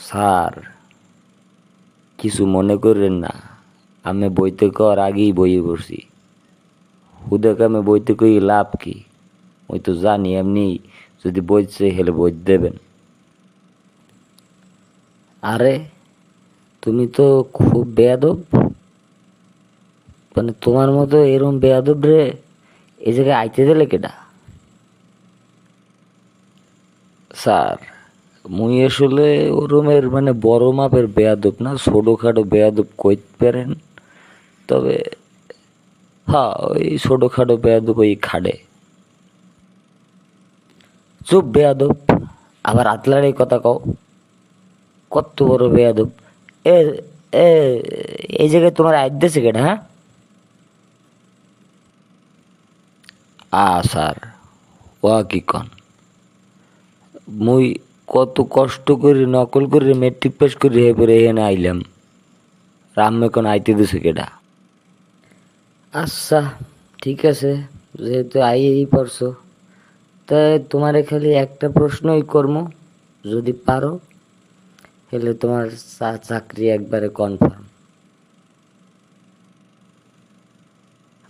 Sir, কিছু মনে করেন না। আমি বইতে কর আগেই বইয়ে পড়ছি। হুদাকে আমি বইতে কই লাভ কি? ওই তো জানি এমনি যদি বইছে হেলে বই দেবেন। আরে, তুমি তো খুব বেয়াদব। মানে তোমার মতো এরম বেয়াদব রে এই জায়গায় আইতে দিলে কেডা? স্যার, মুই আসলে ওরমের মানে বড় মাপের বেয়াদব না, ছোটখাটো বেয়াদব কইতে পারেন। তবে হ্যাঁ, ওই ছোটখাটো বেয়াদব ওই খাডে। চুপ বেয়াদব, আবার আতলারে কথা কও। কত বড় বেয়াদব! এ এ এই জায়গায় তোমার আইতেছে কেডা, হ্যাঁ? স্যার, ও কি কন? মুই কত কষ্ট করে নকল করে মেট্রিক পাস করে এরপরে এখানে আইলাম। রাম্মে কোন আইতে দিছে কেডা? আচ্ছা, ঠিক আছে, যেহেতু আইয়েই পড়ছো, তাই তোমারে খালি একটা প্রশ্নই করবো। যদি পারো তাহলে তোমার চাকরি একবারে কনফার্ম।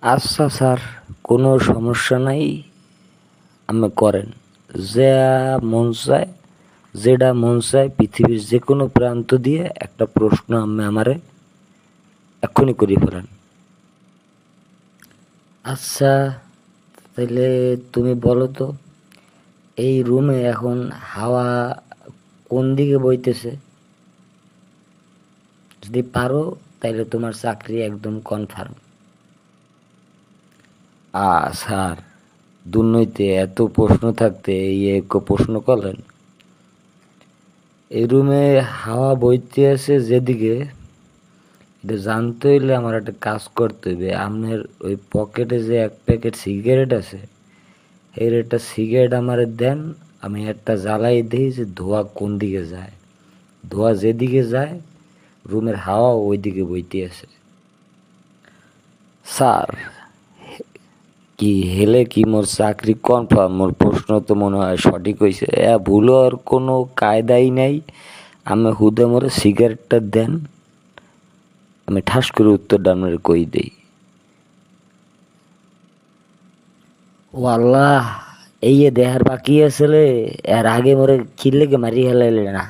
আচ্ছা স্যার, কোনো সমস্যা নাই, আমি করেন। যা মন চায়, যেটা মন চায় পৃথিবীর যে কোনো প্রান্ত দিয়ে একটা প্রশ্ন আমি আমারে এক্ষুনি করে ফেলেন। আচ্ছা, তাহলে তুমি বলো তো, এই রুমে এখন হাওয়া কোন দিকে বইতেছে? যদি পারো তাহলে তোমার চাকরি একদম কনফার্ম। স্যার, দুর্নীতি এত প্রশ্ন থাকতে এই এক প্রশ্ন করলেন। এই রুমে হাওয়া বইতে আছে যেদিকে, এটা জানতে হইলে আমার একটা কাজ করতে হবে। আপনার ওই পকেটে যে এক প্যাকেট সিগারেট আছে, এই একটা সিগারেট আমারে দেন। আমি একটা জ্বালাই দিই যে ধোঁয়া কোন দিকে যায়। ধোঁয়া যেদিকে যায় রুমের হাওয়া ওই দিকে বইতে আছে। স্যার, কি হেলে কি মোর চাকরি কনফার্ম? মোর প্রশ্ন তো মনে হয় সঠিক হয়েছে। ভুল আর কোনো কায়দাই নাই। আমি হুদে মোরে সিগারেটটা দেন, আমি ঠাস করে উত্তরটা আপনার কই দেই। ও আল্লাহ, এই দেহার বাকি আসলে এর আগে মোরে কিল্লেকে মারি হেলাইলে না।